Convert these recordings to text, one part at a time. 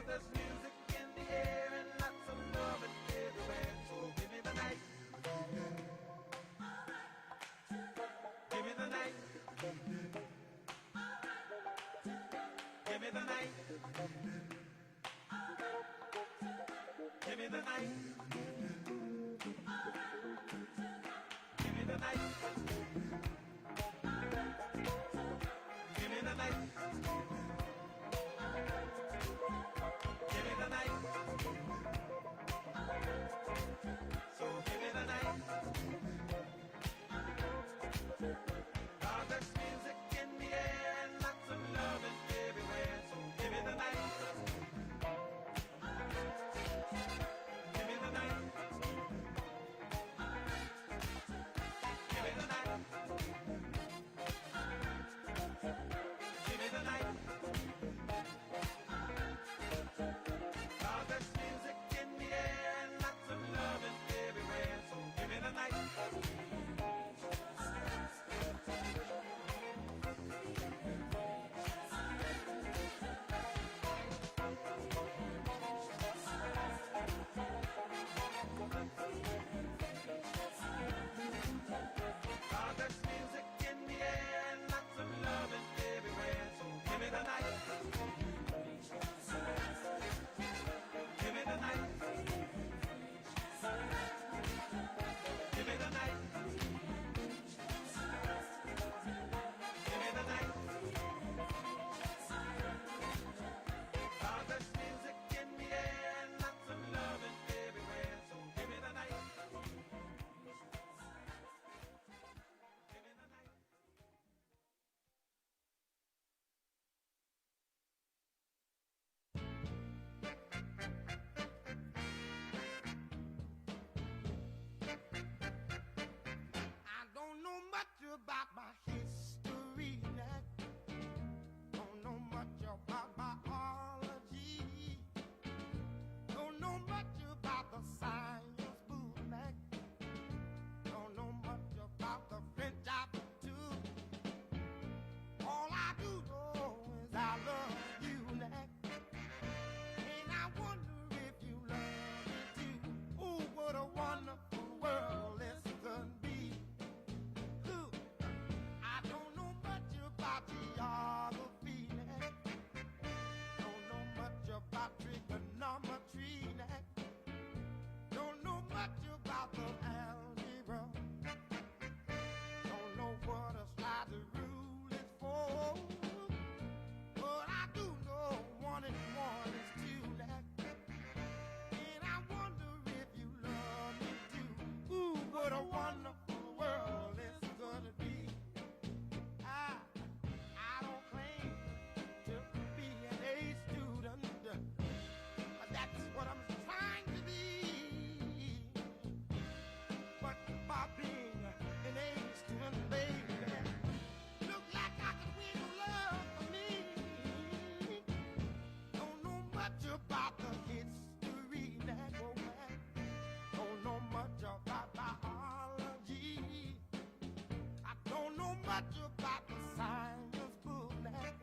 there's music in the air and lots of loving everywhere. So give me the night. Give me the night. Give me the night. Give me the night. Give me the night. Give me the night. Give me the night. So give me the night. There's music in the air and lots of loving everywhere. So give me the night. Give me the night. Give me the night. Give me the night. There's music in the air and lots of loving everywhere. So give me the night. There's music in the air and lots of loving everywhere. So give me the night. Give me the night. Give me the night. Give me the night. There's music in the air and lots of loving everywhere. So give me the night. Give me the night. I don't know much about my history, Nat. Don't know much about biology. Don't know much about the science book, Nat. Don't know much about the French aptitude. All I do know is I love you, Nat. And I wonder if you love me too. Ooh, what a wonderful world this could be. Ooh, I don't know much about geography, Nat. Don't know much about trigonometry, Nat. Don't know much about the algebra. Don't know what a slider rule is for. But I do know 1 and 1 is 2, Nat. And I wonder if you love me too. Ooh, what a wonderful world this gonna be. I don't claim to be an A student, but that's what I'm trying to be. But by being an A student, baby, look like I could win your love for me. Don't know much about the history that go back. Don't know much about biology. I don't know much about the science book, Nat.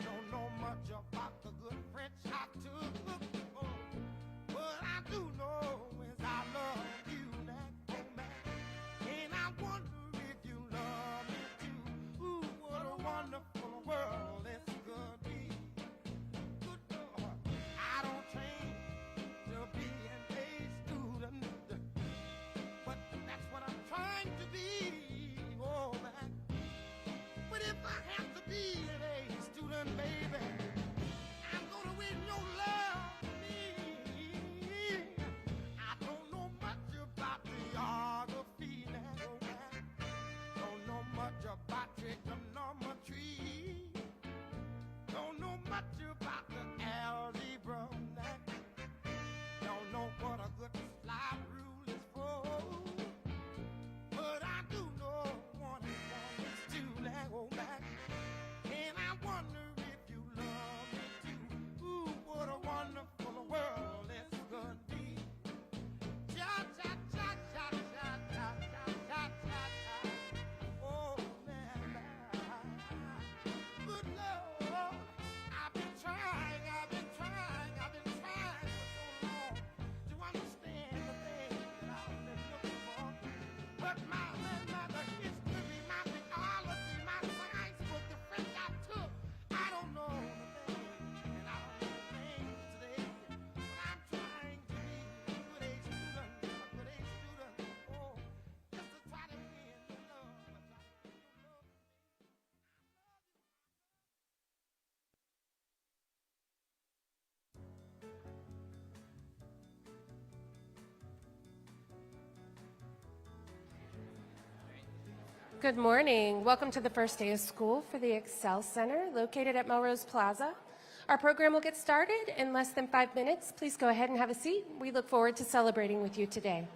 Don't know much about the good French I took. What I do know is I love you, Nat. Oh, man. And I wonder if you love me too. Ooh, what a wonderful world this could be. Good Lord, I don't train to be an A student, but that's what I'm trying to be. Oh, man. But if I have to be an A student, baby, I'm gonna win your love for me. I don't know much about geography, now, oh, man. Don't know much about trigonometry. Don't know much about the algebra, now. Don't know what a good slide rule is for. But I do know 1 and 1 is 2, now, oh, man. And I wonder if you love Good morning. Welcome to the first day of school for the Excel Center located at Melrose Plaza. Our program will get started in less than 5 minutes. Please go ahead and have a seat. We look forward to celebrating with you today.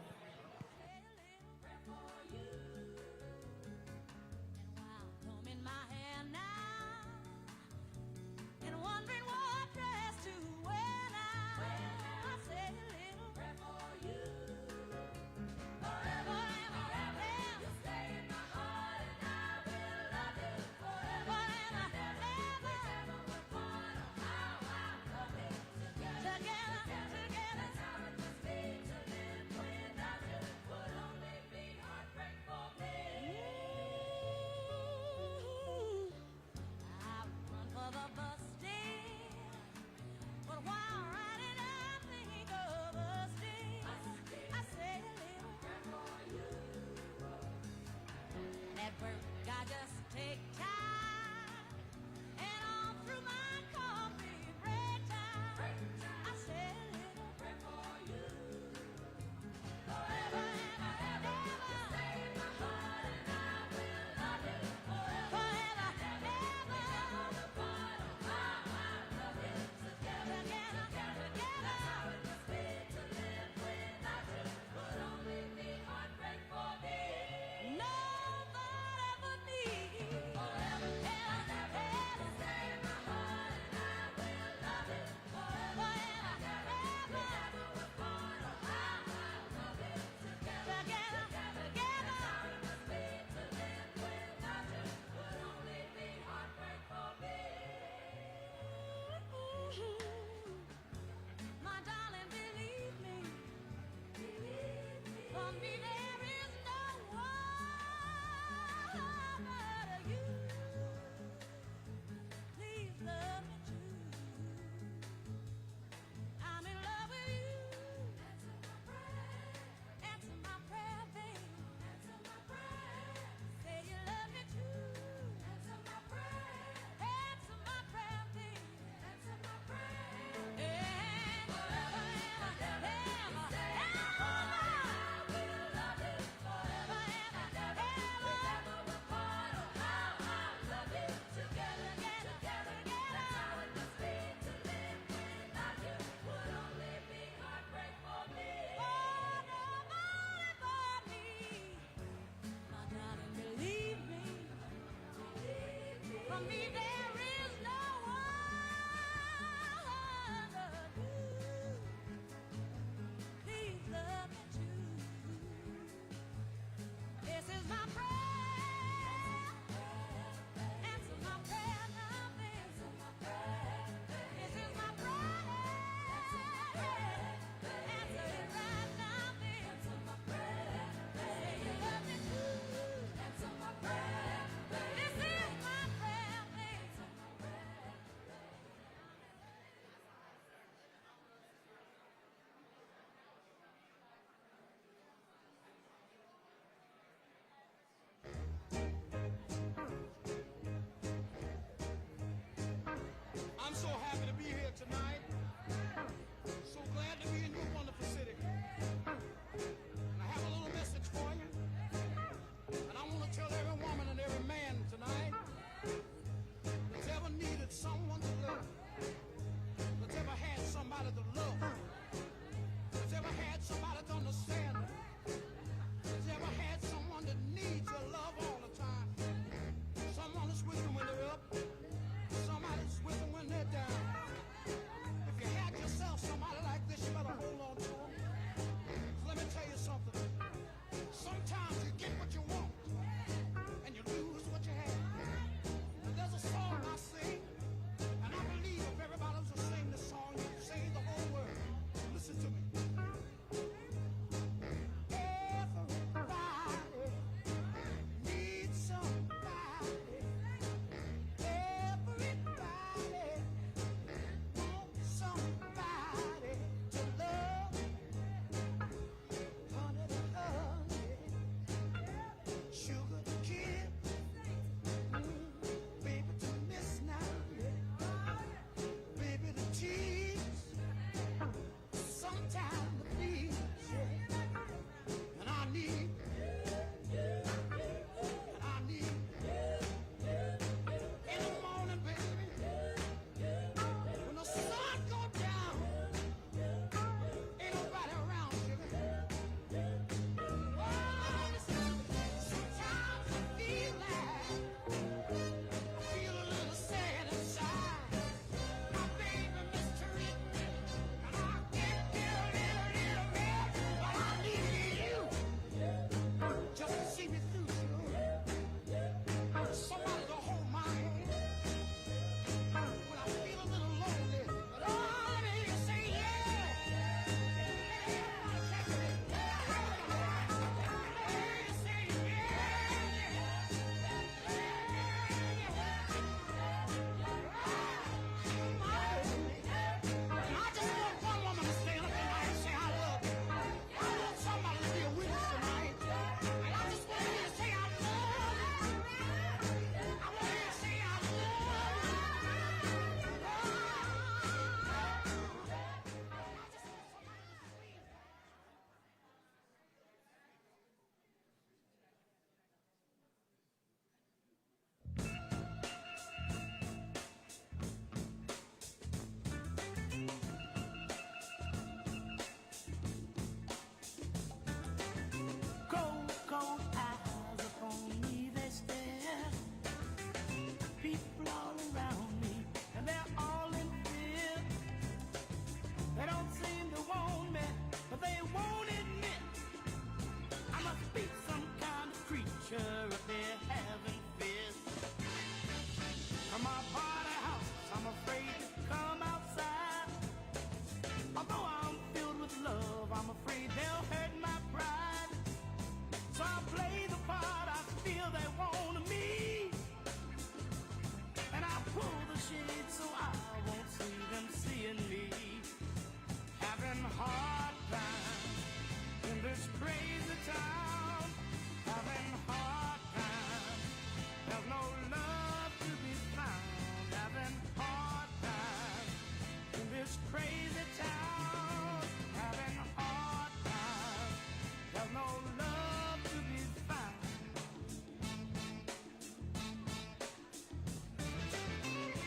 love to be found.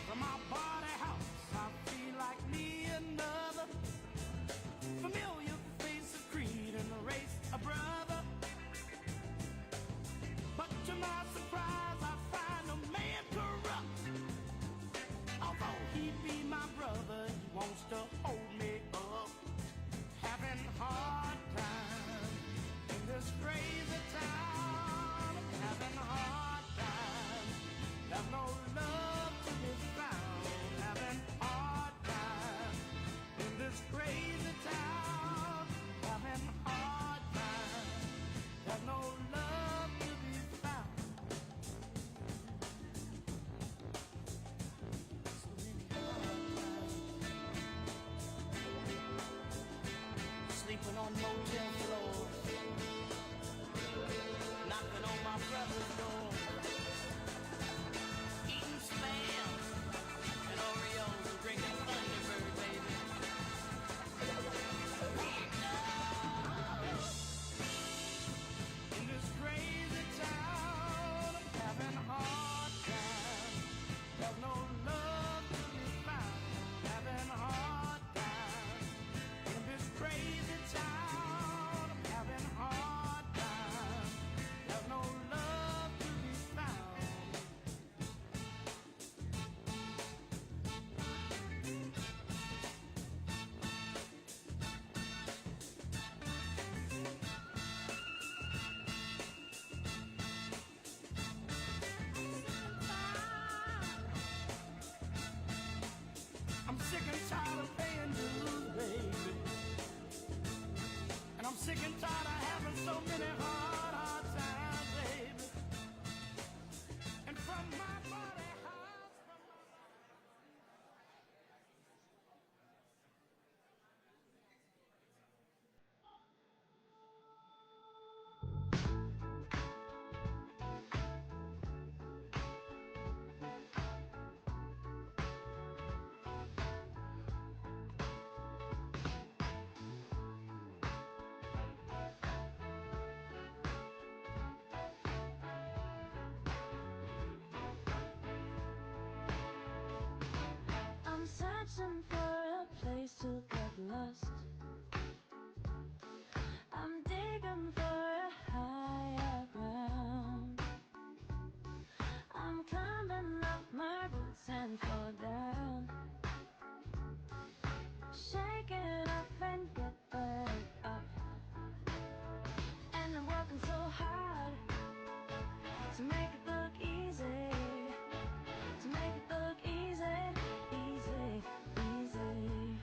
From my body house, I feel like me another familiar face of creed and the race a brother. But to my surprise, I find a man corrupt. Although he be my brother, he wants to hold me up. Having hard time in this crazy town. Having hard time. There's no love to be found. Having hard time in this crazy town. Having hard time. There's no love to be found. So many hard times. Sleeping on motel floors, knocking on my brother's door, eating Spam and Oreos and drinking Thunderbird, baby. In this crazy town, I'm having a hard time. There's no love to be found. Having a hard time. In this crazy town, I'm having a hard time. There's no love to be found. I'm sick and tired of paying dues, baby. And I'm sick and tired of having so many hard times, baby. And from my body house, I'm searching for a place to get lost. I'm digging for a higher ground. I'm climbing up my boots and fall down. Shake it off and get back up. And I'm working so hard to make it look easy. To make it look easy, easy, easy.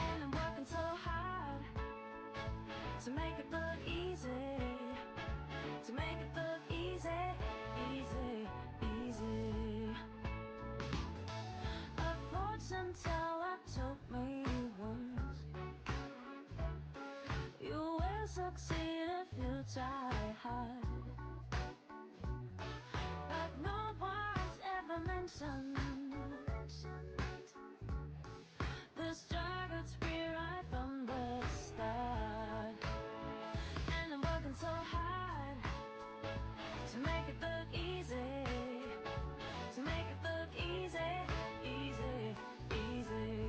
And I'm working so hard to make it look easy. To make it look easy, easy, easy. A fortune teller told me once, you will succeed if you try hard. But no one's ever mentioned the struggle to be right from the start. And I'm working so hard to make it look easy. To make it look easy, easy, easy.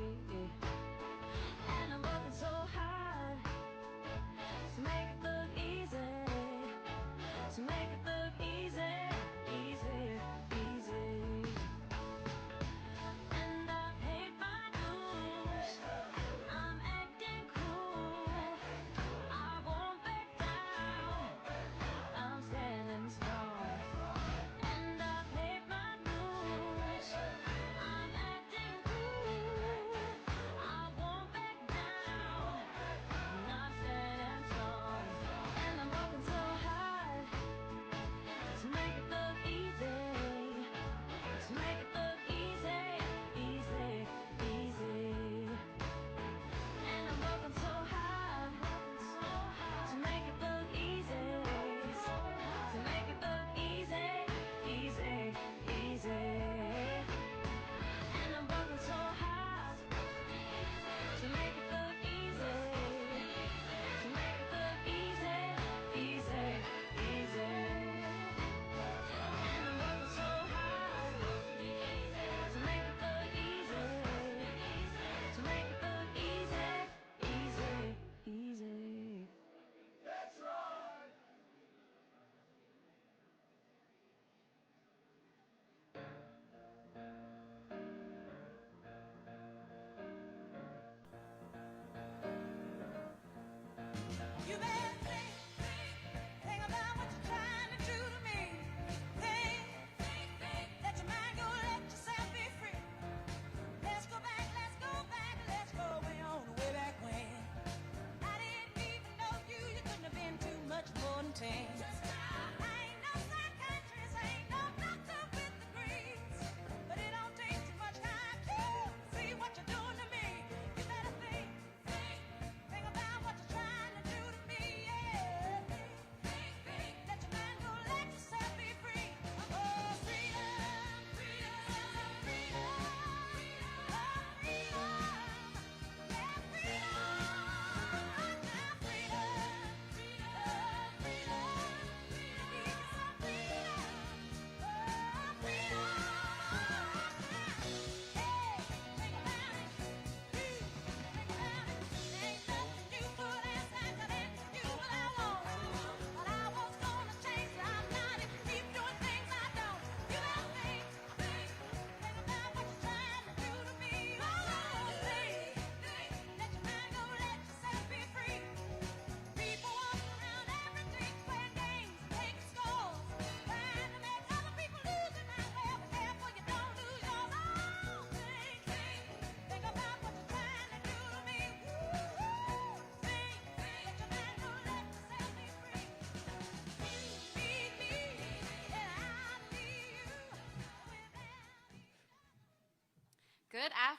And I'm working so hard to make it look easy. To make it look easy, easy, easy. And I paid my dues. I'm acting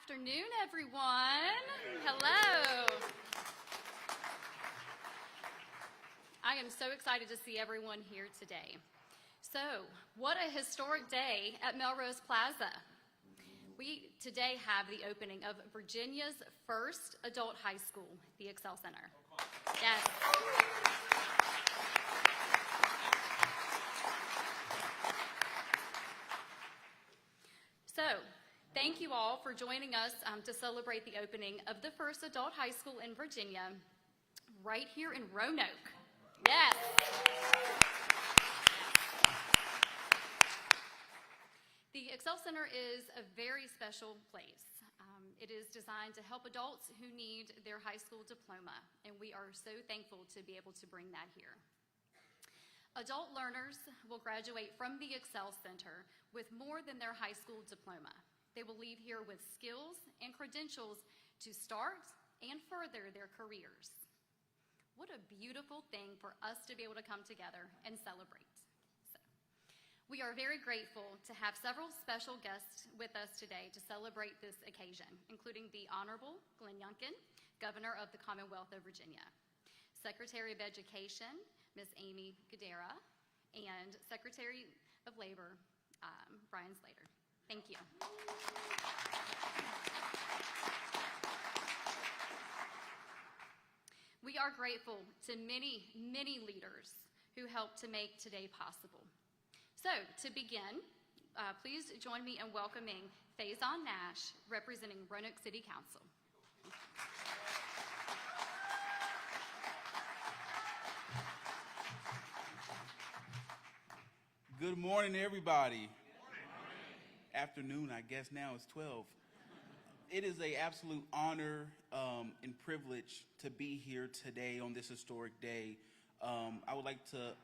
afternoon, everyone. Hello. I am so excited to see everyone here today. So, what a historic day at Melrose Plaza. We today have the opening of Virginia's first adult high school, the Excel Center. Yes. So, thank you all for joining us to celebrate the opening of the first adult high school in Virginia, right here in Roanoke. Yes. The Excel Center is a very special place. It is designed to help adults who need their high school diploma, and we are so thankful to be able to bring that here. Adult learners will graduate from the Excel Center with more than their high school diploma. They will leave here with skills and credentials to start and further their careers. What a beautiful thing for us to be able to come together and celebrate. So, we are very grateful to have several special guests with us today to celebrate this occasion, including the Honorable Glenn Youngkin, Governor of the Commonwealth of Virginia, Secretary of Education, Ms. Amy Gadara, and Secretary of Labor, Brian Slater. Thank you. We are grateful to many, many leaders who helped to make today possible. So, to begin, please join me in welcoming Faison Nash, representing Roanoke City Council. Good morning, everybody. Afternoon, I guess now it's 12. It is an absolute honor and privilege to be here today on this historic day. I would like to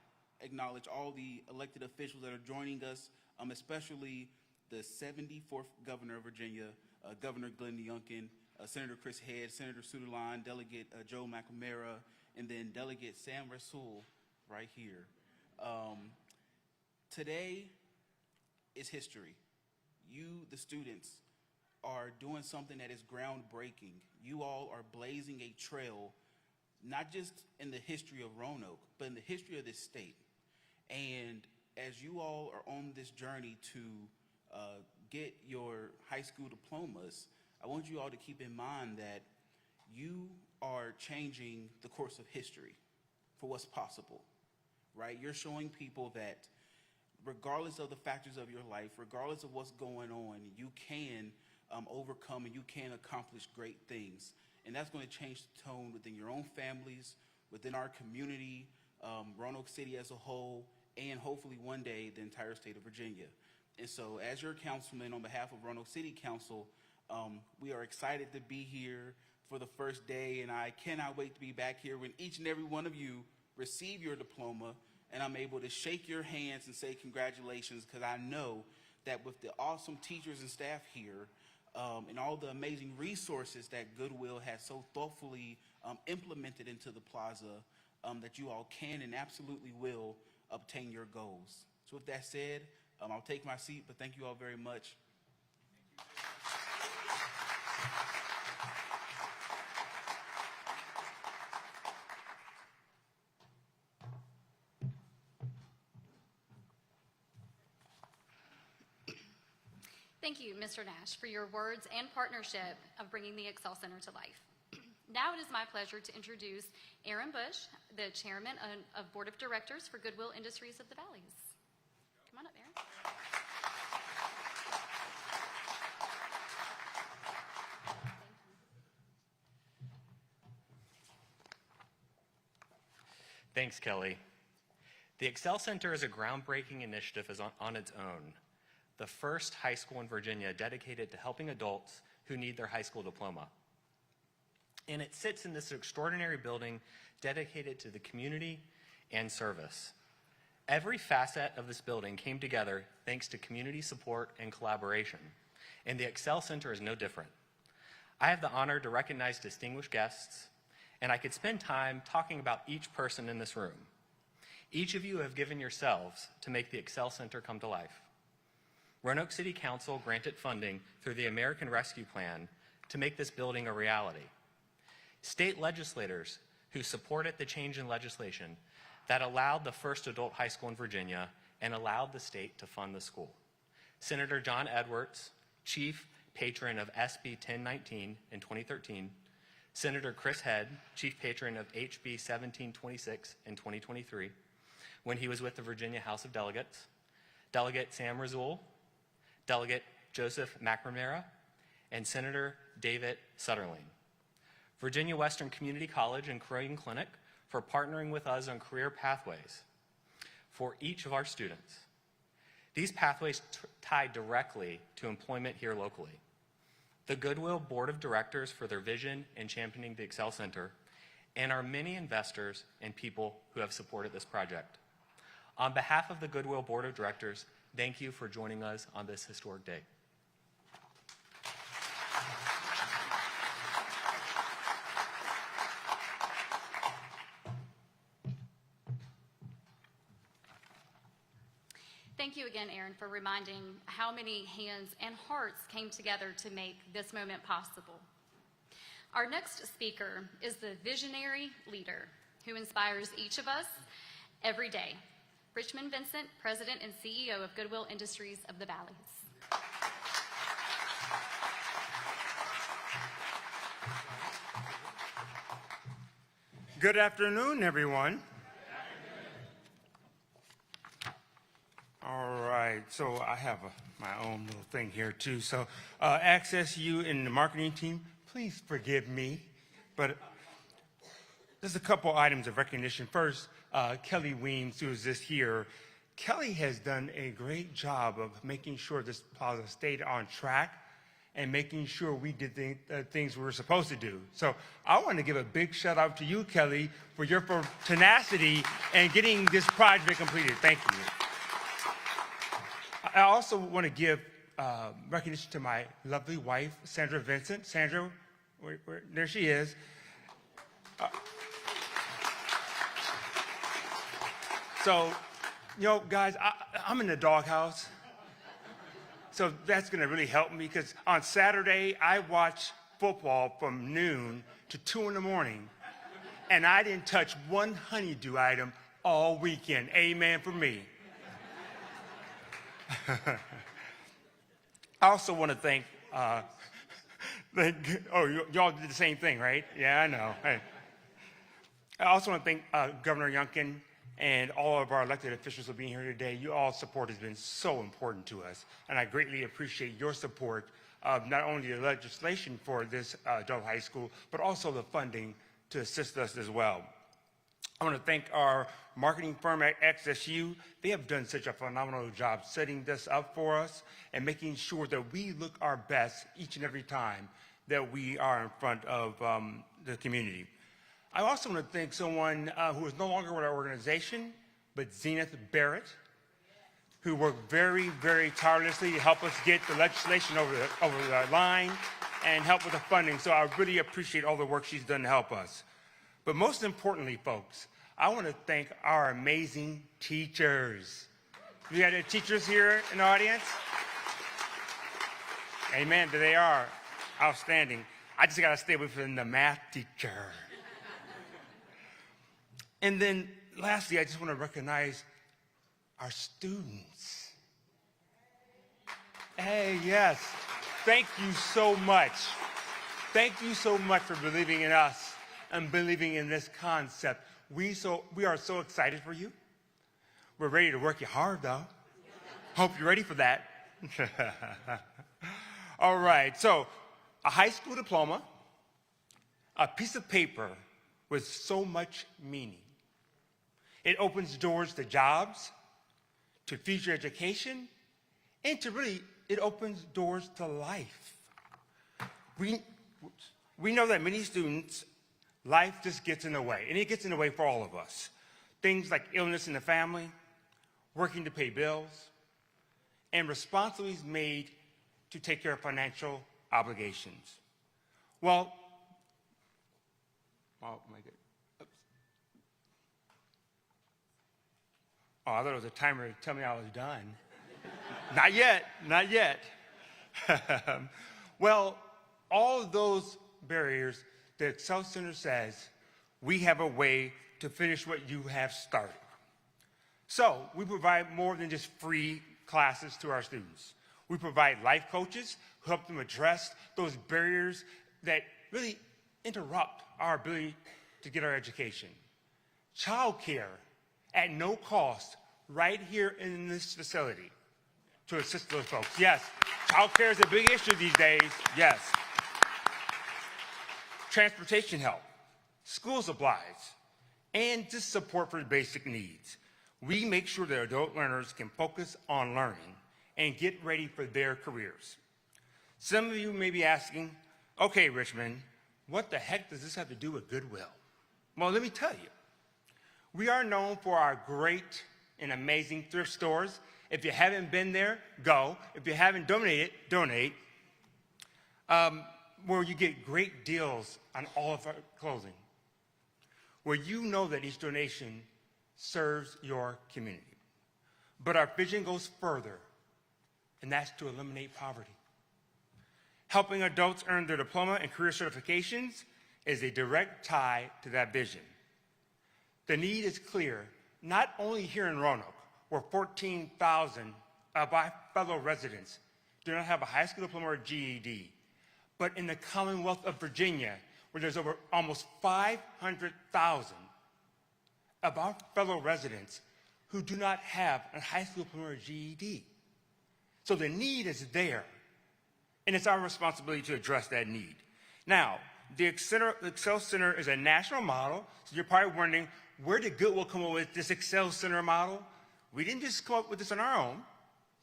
acknowledge all the elected officials that are joining us, especially the 74th Governor of Virginia, Governor Glenn Youngkin, Senator Chris Head, Senator Suderline, Delegate Joe McNamara, and then Delegate Sam Rasul right here. Today is history. You, the students, are doing something that is groundbreaking. You all are blazing a trail, not just in the history of Roanoke, but in the history of this state. And as you all are on this journey to get your high school diplomas, I want you all to keep in mind that you are changing the course of history for what's possible, right? You're showing people that regardless of the factors of your life, regardless of what's going on, you can overcome and you can accomplish great things. And that's going to change the tone within your own families, within our community, Roanoke City as a whole, and hopefully one day the entire state of Virginia. And so as your councilman on behalf of Roanoke City Council, we are excited to be here for the first day, and I cannot wait to be back here when each and every one of you receive your diploma and I'm able to shake your hands and say congratulations, because I know that with the awesome teachers and staff here and all the amazing resources that Goodwill has so thoughtfully implemented into the plaza, that you all can and absolutely will obtain your goals. So with that said, I'll take my seat, but thank you all very much. Thank you, Mr. Nash, for your words and partnership of bringing the Excel Center to life. Now it is my pleasure to introduce Aaron Bush, the Chairman of Board of Directors for Goodwill Industries of the Valleys. Come on up, Aaron. Thanks, Kelly. The Excel Center is a groundbreaking initiative on its own. The first high school in Virginia dedicated to helping adults who need their high school diploma. And it sits in this extraordinary building dedicated to the community and service. Every facet of this building came together thanks to community support and collaboration, and the Excel Center is no different. I have the honor to recognize distinguished guests, and I could spend time talking about each person in this room. Each of you have given yourselves to make the Excel Center come to life. Roanoke City Council granted funding through the American Rescue Plan to make this building a reality. State legislators who supported the change in legislation that allowed the first adult high school in Virginia and allowed the state to fund the school. Senator John Edwards, chief patron of SB 1019 in 2013, Senator Chris Head, chief patron of HB 1726 in 2023, when he was with the Virginia House of Delegates, Delegate Sam Razul, Delegate Joseph McNamara, and Senator David Sutterling. Virginia Western Community College and Croydon Clinic for partnering with us on career pathways for each of our students. These pathways tie directly to employment here locally. The Goodwill Board of Directors for their vision in championing the Excel Center, and our many investors and people who have supported this project. On behalf of the Goodwill Board of Directors, thank you for joining us on this historic day. Thank you again, Aaron, for reminding how many hands and hearts came together to make this moment possible. Our next speaker is the visionary leader who inspires each of us every day. Richmond Vincent, President and CEO of Goodwill Industries of the Valleys. Good afternoon, everyone. All right, so I have my own little thing here too. So Access You and the marketing team, please forgive me, but there's a couple items of recognition. First, Kelly Weems, who is just here. Kelly has done a great job of making sure this plaza stayed on track and making sure we did the things we were supposed to do. So I want to give a big shout out to you, Kelly, for your tenacity and getting this project completed. Thank you. I also want to give recognition to my lovely wife, Sandra Vincent. Sandra, there she is. So, you know, guys, I'm in the doghouse. So that's going to really help me because on Saturday, I watch football from noon to 2 in the morning, and I didn't touch one honeydew item all weekend. Amen for me. I also want to thank, y'all did the same thing, right? Yeah, I know. Hey. I also want to thank Governor Youngkin and all of our elected officials for being here today. Your all support has been so important to us, and I greatly appreciate your support of not only the legislation for this adult high school, but also the funding to assist us as well. I want to thank our marketing firm at XSU. They have done such a phenomenal job setting this up for us and making sure that we look our best each and every time that we are in front of the community. I also want to thank someone who is no longer with our organization, but Zenith Barrett, who worked very, very tirelessly to help us get the legislation over the line and help with the funding. So I really appreciate all the work she's done to help us. But most importantly, folks, I want to thank our amazing teachers. We got any teachers here in the audience? Amen, they are outstanding. I just got to stay within the math teacher. And then lastly, I just want to recognize our students. Hey, yes, thank you so much. Thank you so much for believing in us and believing in this concept. We are so excited for you. We're ready to work you hard, though. Hope you're ready for that. All right, so a high school diploma, a piece of paper with so much meaning. It opens doors to jobs, to future education, and it opens doors to life. We know that many students, life just gets in the way, and it gets in the way for all of us. Things like illness in the family, working to pay bills, and responsibilities made to take care of financial obligations. Well, oh my God. Oh, I thought it was a timer to tell me I was done. Not yet, not yet. Well, all of those barriers, the Excel Center says, we have a way to finish what you have started. So we provide more than just free classes to our students. We provide life coaches who help them address those barriers that really interrupt our ability to get our education. Childcare at no cost right here in this facility to assist those folks. Yes, childcare is a big issue these days. Yes. Transportation help, school supplies, and just support for basic needs. We make sure that adult learners can focus on learning and get ready for their careers. Some of you may be asking, okay, Richmond, what the heck does this have to do with Goodwill? Well, let me tell you. We are known for our great and amazing thrift stores. If you haven't been there, go. If you haven't donated, donate. Where you get great deals on all of our clothing. Where you know that each donation serves your community. But our vision goes further, and that's to eliminate poverty. Helping adults earn their diploma and career certifications is a direct tie to that vision. The need is clear, not only here in Roanoke, where 14,000 of our fellow residents do not have a high school diploma or GED, but in the Commonwealth of Virginia, where there's over almost 500,000 of our fellow residents who do not have a high school diploma or GED. So the need is there, and it's our responsibility to address that need. Now, the Excel Center is a national model, so you're probably wondering, where did Goodwill come up with this Excel Center model? We didn't just come up with this on our own.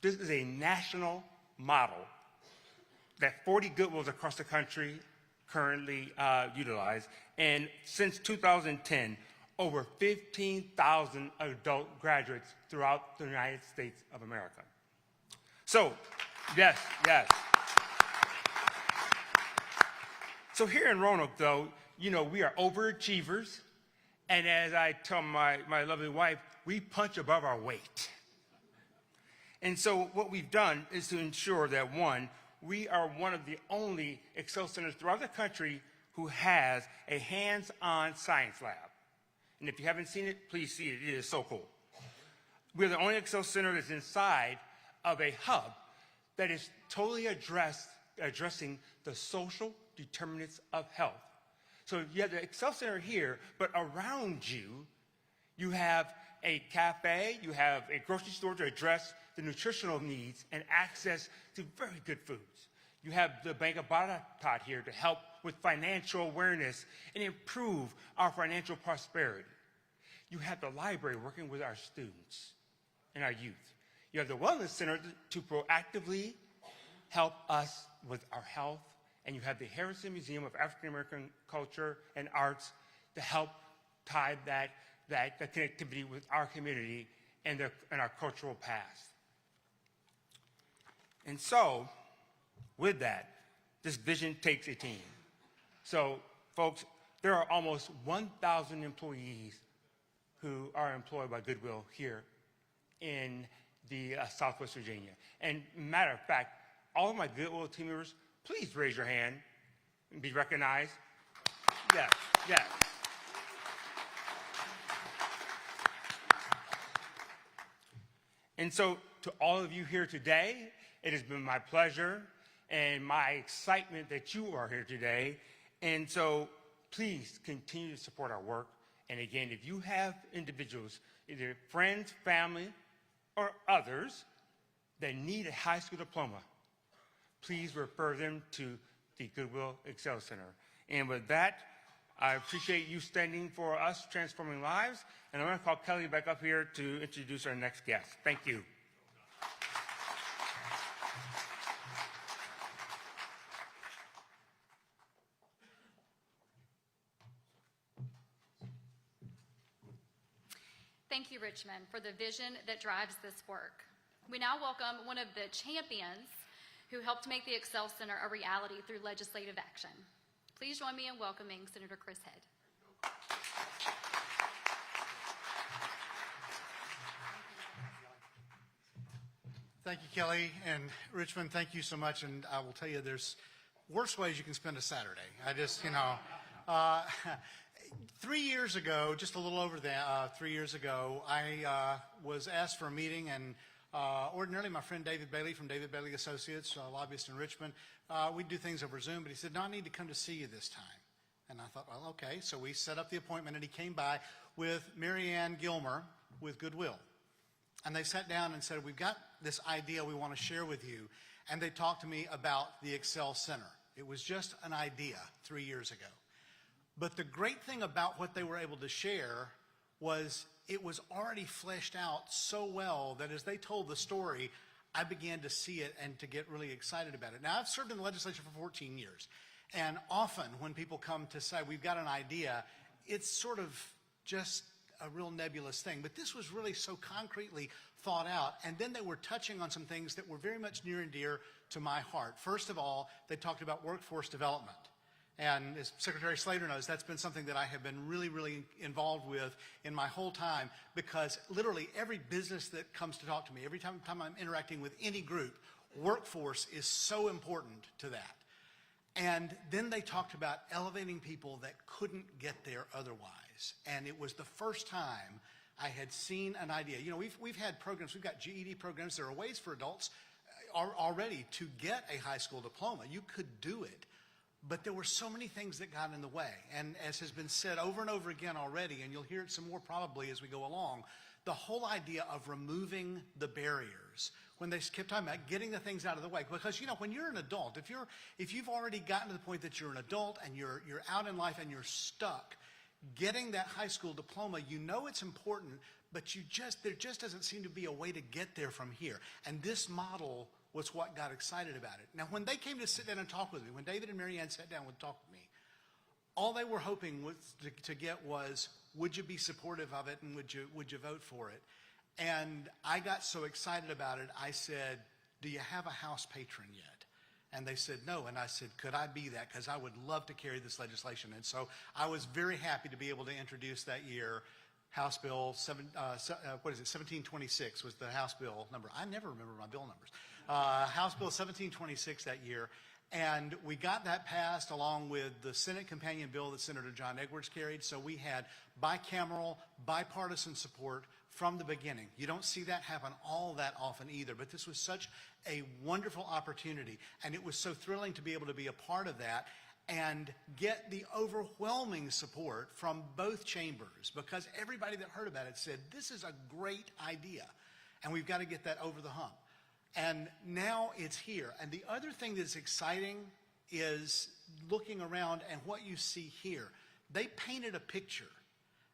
This is a national model that 40 Goodwills across the country currently utilize. And since 2010, over 15,000 adult graduates throughout the United States of America. So, yes. So here in Roanoke, though, you know, we are overachievers. And as I tell my lovely wife, we punch above our weight. And so what we've done is to ensure that, one, we are one of the only Excel Centers throughout the country who has a hands-on science lab. And if you haven't seen it, please see it. It is so cool. We're the only Excel Center that's inside of a hub that is totally addressing the social determinants of health. So you have the Excel Center here, but around you, you have a cafe, you have a grocery store to address the nutritional needs and access to very good foods. You have the Bank of Baratot here to help with financial awareness and improve our financial prosperity. You have the library working with our students and our youth. You have the Wellness Center to proactively help us with our health. And you have the Harrison Museum of African American Culture and Arts to help tie that connectivity with our community and our cultural past. And so, with that, this vision takes a team. So, folks, there are almost 1,000 employees who are employed by Goodwill here in the Southwest Virginia. And matter of fact, all of my Goodwill team members, please raise your hand and be recognized. Yes. And so to all of you here today, it has been my pleasure and my excitement that you are here today. And so please continue to support our work. And again, if you have individuals, either friends, family, or others that need a high school diploma, please refer them to the Goodwill Excel Center. And with that, I appreciate you standing for us transforming lives. And I'm going to call Kelly back up here to introduce our next guest. Thank you. Thank you, Richmond, for the vision that drives this work. We now welcome one of the champions who helped make the Excel Center a reality through legislative action. Please join me in welcoming Senator Chris Head. Thank you, Kelly. And Richmond, thank you so much. And I will tell you, there's worse ways you can spend a Saturday. I just, 3 years ago, just a little over that, 3 years ago, I was asked for a meeting, and ordinarily my friend David Bailey from David Bailey Associates, a lobbyist in Richmond, we'd do things over Zoom, but he said, no, I need to come to see you this time. And I thought, well, okay. So we set up the appointment, and he came by with Mary Ann Gilmer with Goodwill. And they sat down and said, we've got this idea we want to share with you. And they talked to me about the Excel Center. It was just an idea 3 years ago. But the great thing about what they were able to share was it was already fleshed out so well that as they told the story, I began to see it and to get really excited about it. Now, I've served in the legislature for 14 years. And often when people come to say, we've got an idea, it's sort of just a real nebulous thing. But this was really so concretely thought out. And then they were touching on some things that were very much near and dear to my heart. First of all, they talked about workforce development. And as Secretary Slater knows, that's been something that I have been really, really involved with in my whole time, because literally every business that comes to talk to me, every time I'm interacting with any group, workforce is so important to that. And then they talked about elevating people that couldn't get there otherwise. And it was the first time I had seen an idea. You know, we've had programs, we've got GED programs. There are ways for adults already to get a high school diploma. You could do it. But there were so many things that got in the way. And as has been said over and over again already, and you'll hear it some more probably as we go along, the whole idea of removing the barriers, when they kept talking about getting the things out of the way. Because, you know, when you're an adult, if you've already gotten to the point that you're an adult and you're out in life and you're stuck, getting that high school diploma, you know it's important, but there just doesn't seem to be a way to get there from here. And this model was what got excited about it. Now, when they came to sit down and talk with me, when David and Mary Ann sat down and talked with me, all they were hoping was to get was, would you be supportive of it and would you vote for it? And I got so excited about it, I said, do you have a House patron yet? And they said no, and I said, could I be that? Because I would love to carry this legislation. And so I was very happy to be able to introduce that year House Bill 1726 was the House Bill number. I never remember my bill numbers. House Bill 1726 that year. And we got that passed along with the Senate companion bill that Senator John Edwards carried. So we had bicameral, bipartisan support from the beginning. You don't see that happen all that often either, but this was such a wonderful opportunity. And it was so thrilling to be able to be a part of that and get the overwhelming support from both chambers, because everybody that heard about it said, this is a great idea, and we've got to get that over the hump. And now it's here. And the other thing that's exciting is looking around and what you see here. They painted a picture,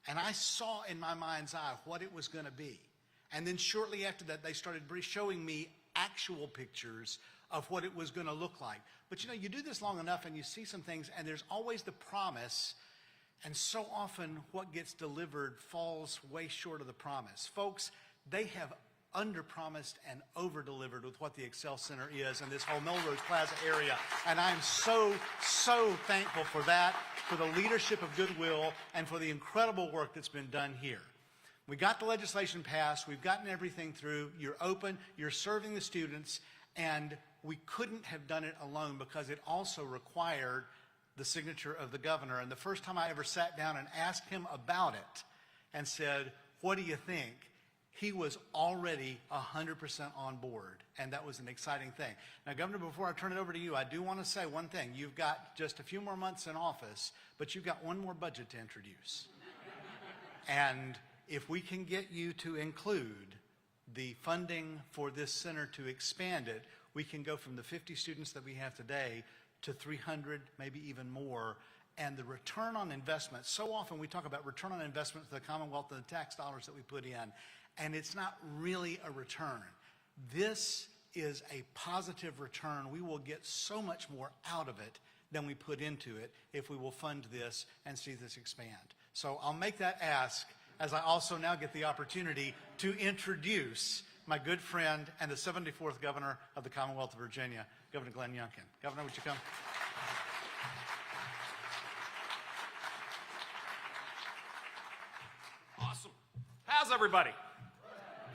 and I saw in my mind's eye what it was going to be. And then shortly after that, they started showing me actual pictures of what it was going to look like. But you know, you do this long enough and you see some things, and there's always the promise, and so often what gets delivered falls way short of the promise. Folks, they have under-promised and over-delivered with what the Excel Center is in this whole Melrose Plaza area. And I'm so, so thankful for that, for the leadership of Goodwill, and for the incredible work that's been done here. We got the legislation passed. We've gotten everything through. You're open. You're serving the students. And we couldn't have done it alone because it also required the signature of the governor. And the first time I ever sat down and asked him about it and said, what do you think? He was already 100% on board, and that was an exciting thing. Now, Governor, before I turn it over to you, I do want to say one thing. You've got just a few more months in office, but you've got one more budget to introduce. And if we can get you to include the funding for this center to expand it, we can go from the 50 students that we have today to 300, maybe even more. And the return on investment, so often we talk about return on investment for the Commonwealth and the tax dollars that we put in, and it's not really a return. This is a positive return. We will get so much more out of it than we put into it if we will fund this and see this expand. So I'll make that ask as I also now get the opportunity to introduce my good friend and the 74th Governor of the Commonwealth of Virginia, Governor Glenn Youngkin. Governor, would you come? Awesome. How's everybody?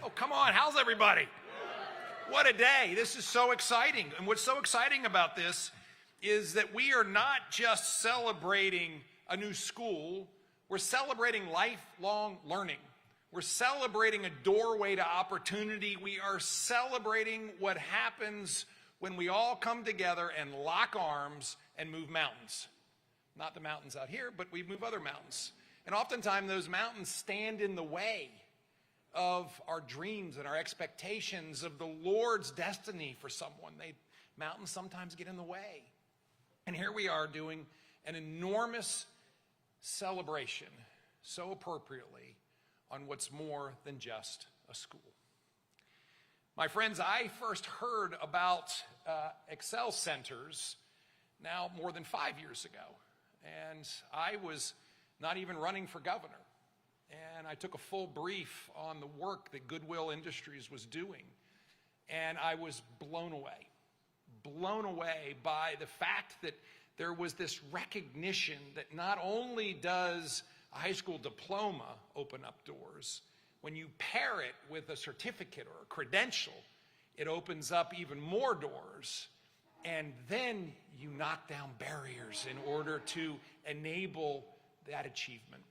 Oh, come on. How's everybody? What a day. This is so exciting. And what's so exciting about this is that we are not just celebrating a new school, we're celebrating lifelong learning. We're celebrating a doorway to opportunity. We are celebrating what happens when we all come together and lock arms and move mountains. Not the mountains out here, but we move other mountains. And oftentimes those mountains stand in the way of our dreams and our expectations of the Lord's destiny for someone. Mountains sometimes get in the way. And here we are doing an enormous celebration, so appropriately, on what's more than just a school. My friends, I first heard about Excel Centers now more than 5 years ago. And I was not even running for governor. And I took a full brief on the work that Goodwill Industries was doing. And I was blown away by the fact that there was this recognition that not only does a high school diploma open up doors, when you pair it with a certificate or a credential, it opens up even more doors. And then you knock down barriers in order to enable that achievement.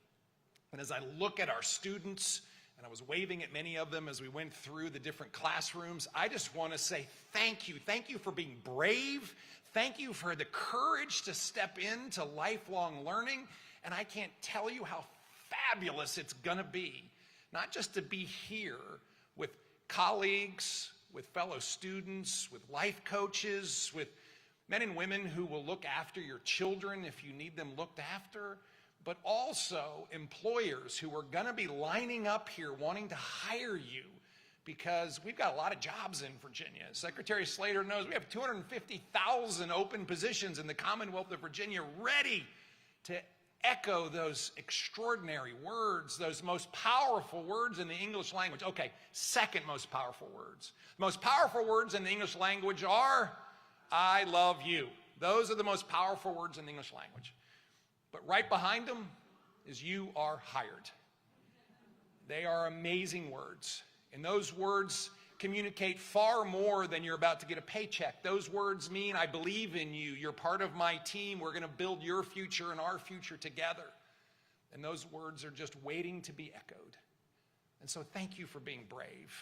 And as I look at our students, and I was waving at many of them as we went through the different classrooms, I just want to say thank you. Thank you for being brave. Thank you for the courage to step into lifelong learning. And I can't tell you how fabulous it's going to be, not just to be here with colleagues, with fellow students, with life coaches, with men and women who will look after your children if you need them looked after, but also employers who are going to be lining up here wanting to hire you because we've got a lot of jobs in Virginia. Secretary Slater knows we have 250,000 open positions in the Commonwealth of Virginia ready to echo those extraordinary words, those most powerful words in the English language. Okay, second most powerful words. The most powerful words in the English language are, I love you. Those are the most powerful words in the English language. But right behind them is you are hired. They are amazing words. And those words communicate far more than you're about to get a paycheck. Those words mean I believe in you. You're part of my team. We're going to build your future and our future together. And those words are just waiting to be echoed. And so thank you for being brave.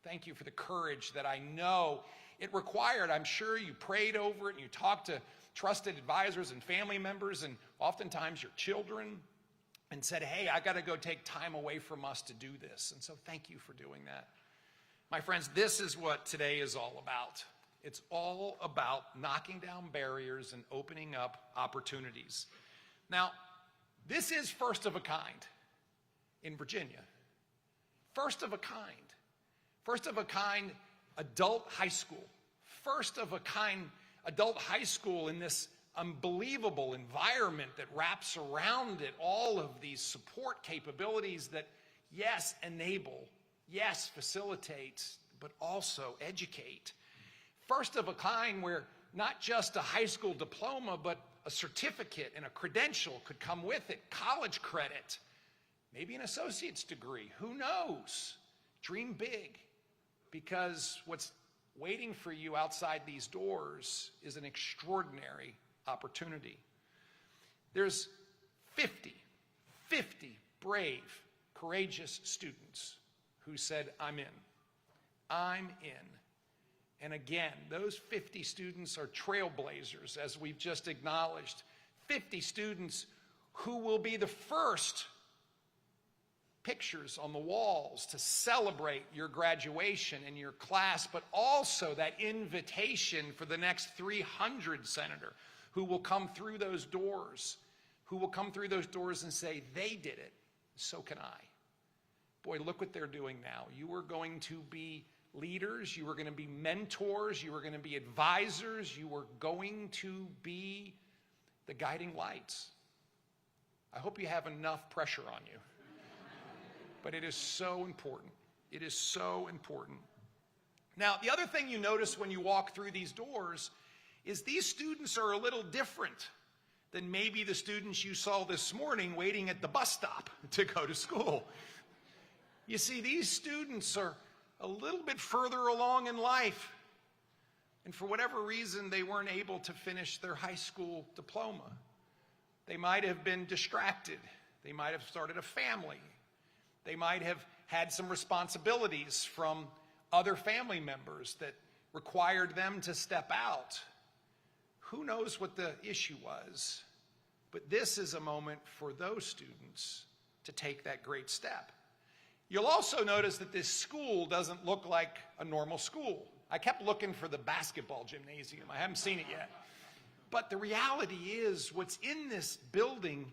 Thank you for the courage that I know it required. I'm sure you prayed over it and you talked to trusted advisors and family members and oftentimes your children and said, hey, I got to go take time away from us to do this. And so thank you for doing that. My friends, this is what today is all about. It's all about knocking down barriers and opening up opportunities. Now, this is first of a kind in Virginia. First of a kind. First of a kind adult high school. First of a kind adult high school in this unbelievable environment that wraps around it all of these support capabilities that, yes, enable, yes, facilitate, but also educate. First of a kind where not just a high school diploma, but a certificate and a credential could come with it, college credit, maybe an associate's degree, who knows? Dream big, because what's waiting for you outside these doors is an extraordinary opportunity. There's 50 brave, courageous students who said, I'm in. I'm in. And again, those 50 students are trailblazers, as we've just acknowledged. 50 students who will be the first pictures on the walls to celebrate your graduation and your class, but also that invitation for the next 300 senator who will come through those doors, and say, they did it, so can I. Boy, look what they're doing now. You are going to be leaders, you are going to be mentors, you are going to be advisors, you are going to be the guiding lights. I hope you have enough pressure on you. But it is so important. It is so important. Now, the other thing you notice when you walk through these doors is these students are a little different than maybe the students you saw this morning waiting at the bus stop to go to school. You see, these students are a little bit further along in life, and for whatever reason, they weren't able to finish their high school diploma. They might have been distracted. They might have started a family. They might have had some responsibilities from other family members that required them to step out. Who knows what the issue was? But this is a moment for those students to take that great step. You'll also notice that this school doesn't look like a normal school. I kept looking for the basketball gymnasium. I haven't seen it yet. But the reality is, what's in this building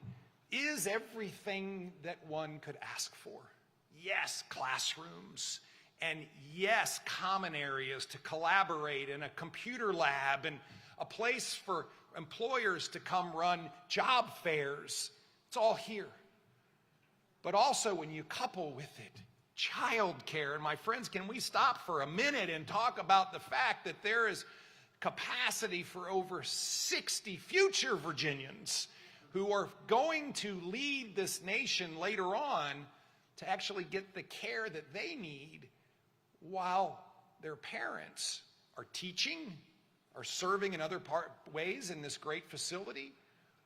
is everything that one could ask for. Yes, classrooms, and yes, common areas to collaborate, and a computer lab, and a place for employers to come run job fairs. It's all here. But also, when you couple with it childcare, and my friends, can we stop for a minute and talk about the fact that there is capacity for over 60 future Virginians who are going to lead this nation later on to actually get the care that they need while their parents are teaching, are serving in other ways in this great facility,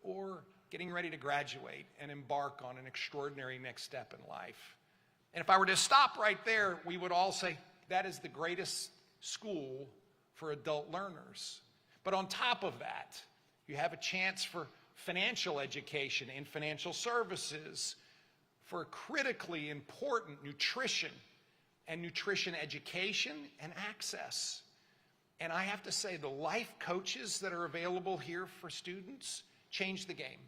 or getting ready to graduate and embark on an extraordinary next step in life. And if I were to stop right there, we would all say that is the greatest school for adult learners. But on top of that, you have a chance for financial education and financial services, for critically important nutrition and nutrition education and access. And I have to say, the life coaches that are available here for students change the game.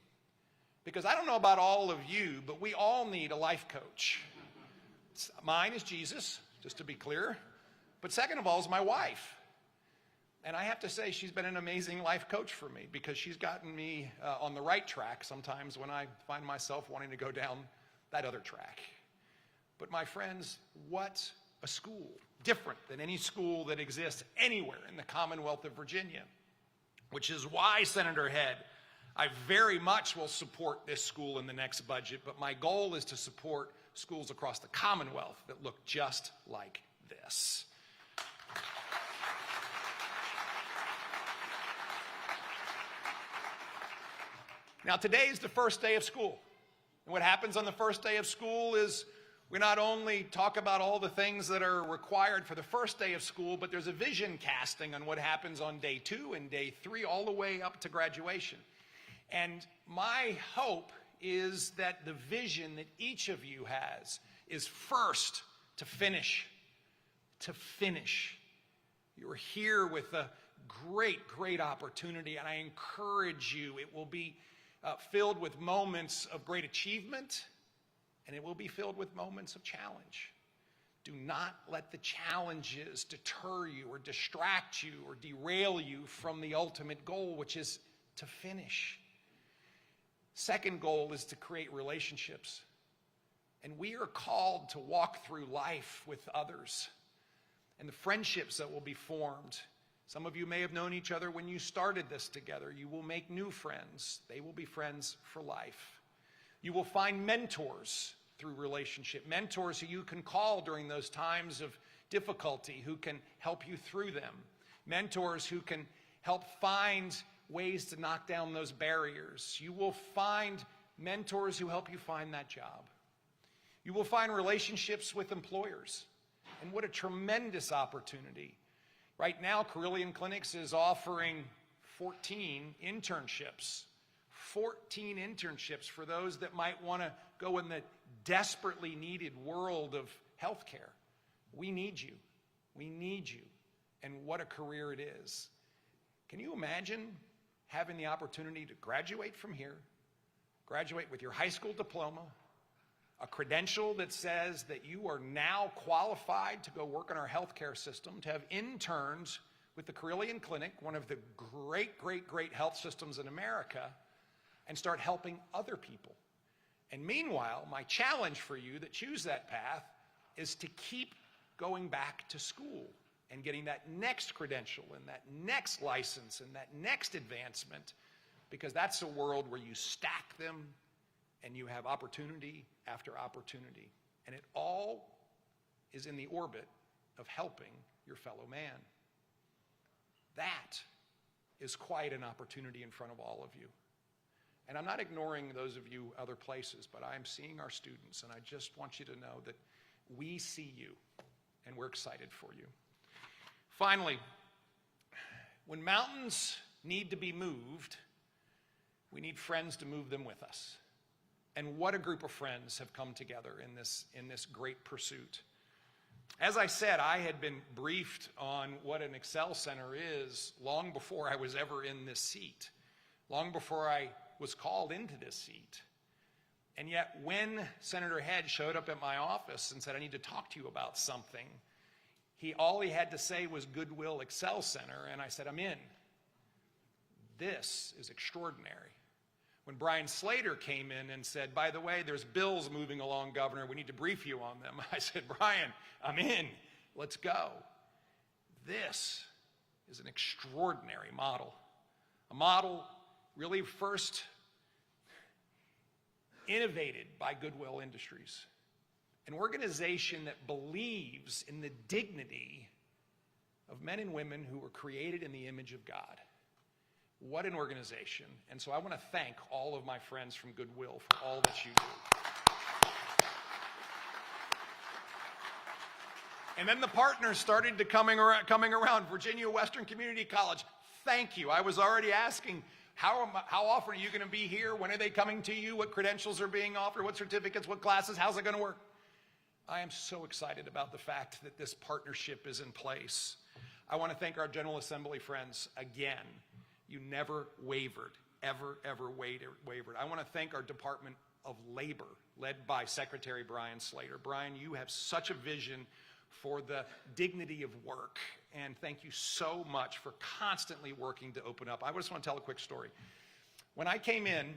Because I don't know about all of you, but we all need a life coach. Mine is Jesus, just to be clear. But second of all is my wife. And I have to say, she's been an amazing life coach for me, because she's gotten me on the right track sometimes when I find myself wanting to go down that other track. But my friends, what a school. Different than any school that exists anywhere in the Commonwealth of Virginia. Which is why, Senator Head, I very much will support this school in the next budget, but my goal is to support schools across the Commonwealth that look just like this. Now, today is the first day of school. And what happens on the first day of school is we not only talk about all the things that are required for the first day of school, but there's a vision casting on what happens on day 2 and day 3, all the way up to graduation. And my hope is that the vision that each of you has is first to finish. To finish. You're here with a great, great opportunity, and I encourage you. It will be filled with moments of great achievement, and it will be filled with moments of challenge. Do not let the challenges deter you or distract you or derail you from the ultimate goal, which is to finish. Second goal is to create relationships. And we are called to walk through life with others and the friendships that will be formed. Some of you may have known each other when you started this together. You will make new friends. They will be friends for life. You will find mentors through relationship, mentors who you can call during those times of difficulty, who can help you through them, mentors who can help find ways to knock down those barriers. You will find mentors who help you find that job. You will find relationships with employers. And what a tremendous opportunity. Right now, Carilion Clinics is offering 14 internships. 14 internships for those that might want to go in the desperately needed world of healthcare. We need you. We need you. And what a career it is. Can you imagine having the opportunity to graduate from here, graduate with your high school diploma, a credential that says that you are now qualified to go work in our healthcare system, to have interns with the Carilion Clinic, one of the great, great, great health systems in America, and start helping other people. And meanwhile, my challenge for you that choose that path is to keep going back to school and getting that next credential and that next license and that next advancement, because that's a world where you stack them and you have opportunity after opportunity. And it all is in the orbit of helping your fellow man. That is quite an opportunity in front of all of you. And I'm not ignoring those of you other places, but I'm seeing our students, and I just want you to know that we see you, and we're excited for you. Finally, when mountains need to be moved, we need friends to move them with us. And what a group of friends have come together in this great pursuit. As I said, I had been briefed on what an Excel Center is long before I was ever in this seat, long before I was called into this seat. And yet when Senator Head showed up at my office and said, I need to talk to you about something, all he had to say was Goodwill Excel Center, and I said, I'm in. This is extraordinary. When Brian Slater came in and said, by the way, there's bills moving along, Governor, we need to brief you on them, I said, Brian, I'm in. Let's go. This is an extraordinary model. A model really first innovated by Goodwill Industries, an organization that believes in the dignity of men and women who were created in the image of God. What an organization. And so I want to thank all of my friends from Goodwill for all that you do. And then the partners started to coming around. Virginia Western Community College, thank you. I was already asking, how often are you going to be here? When are they coming to you? What credentials are being offered? What certificates? What classes? How's it going to work? I am so excited about the fact that this partnership is in place. I want to thank our General Assembly friends again. You never wavered, ever wavered. I want to thank our Department of Labor, led by Secretary Brian Slater. Brian, you have such a vision for the dignity of work, and thank you so much for constantly working to open up. I just want to tell a quick story. When I came in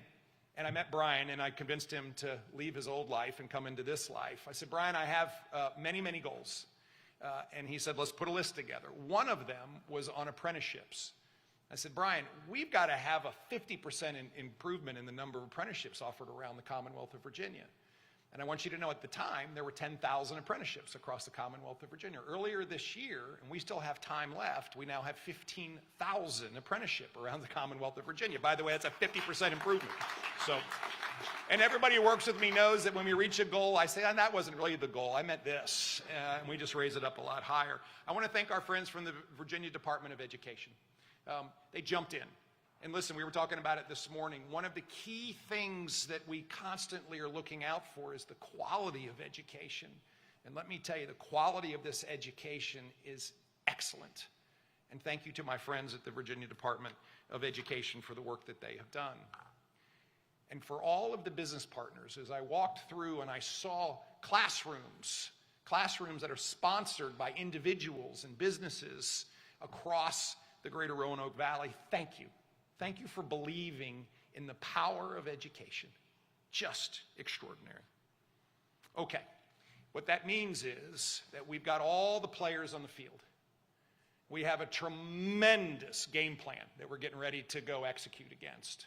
and I met Brian and I convinced him to leave his old life and come into this life, I said, Brian, I have many goals. And he said, let's put a list together. One of them was on apprenticeships. I said, Brian, we've got to have a 50% improvement in the number of apprenticeships offered around the Commonwealth of Virginia. And I want you to know at the time, there were 10,000 apprenticeships across the Commonwealth of Virginia. Earlier this year, and we still have time left, we now have 15,000 apprenticeship around the Commonwealth of Virginia. By the way, that's a 50% improvement. So, and everybody who works with me knows that when we reach a goal, I say, that wasn't really the goal, I meant this. And we just raise it up a lot higher. I want to thank our friends from the Virginia Department of Education. They jumped in. And listen, we were talking about it this morning. One of the key things that we constantly are looking out for is the quality of education. And let me tell you, the quality of this education is excellent. And thank you to my friends at the Virginia Department of Education for the work that they have done. And for all of the business partners, as I walked through and I saw classrooms that are sponsored by individuals and businesses across the greater Roanoke Valley, thank you. Thank you for believing in the power of education. Just extraordinary. Okay, what that means is that we've got all the players on the field. We have a tremendous game plan that we're getting ready to go execute against.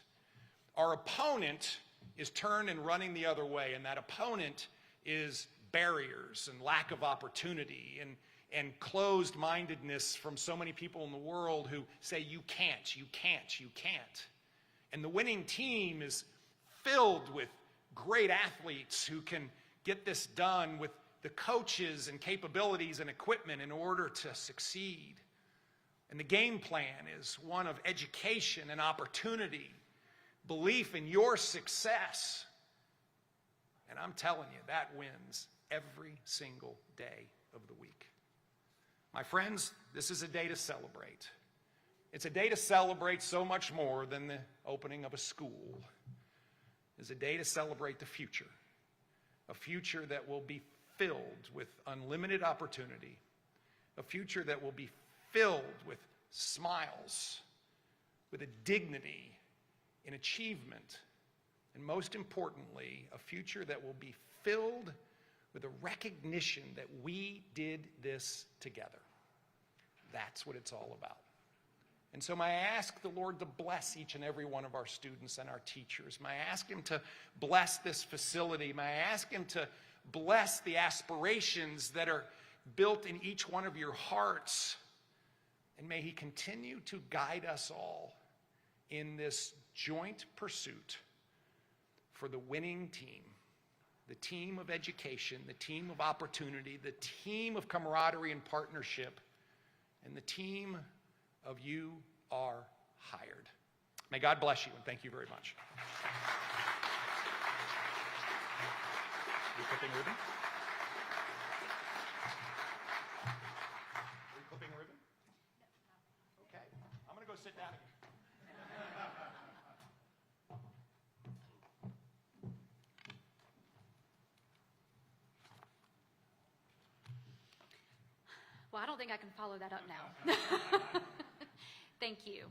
Our opponent is turned and running the other way, and that opponent is barriers and lack of opportunity and closed-mindedness from so many people in the world who say, you can't. And the winning team is filled with great athletes who can get this done with the coaches and capabilities and equipment in order to succeed. And the game plan is one of education and opportunity, belief in your success. And I'm telling you, that wins every single day of the week. My friends, this is a day to celebrate. It's a day to celebrate so much more than the opening of a school. It's a day to celebrate the future, a future that will be filled with unlimited opportunity, a future that will be filled with smiles, with a dignity in achievement, and most importantly, a future that will be filled with a recognition that we did this together. That's what it's all about. And so may I ask the Lord to bless each and every one of our students and our teachers. May I ask him to bless this facility. May I ask him to bless the aspirations that are built in each one of your hearts. And may he continue to guide us all in this joint pursuit for the winning team, the team of education, the team of opportunity, the team of camaraderie and partnership, and the team of you are hired. May God bless you, and thank you very much. You clipping ribbon? Are you clipping ribbon? Okay, I'm going to go sit down again. Well, I don't think I can follow that up now. Thank you.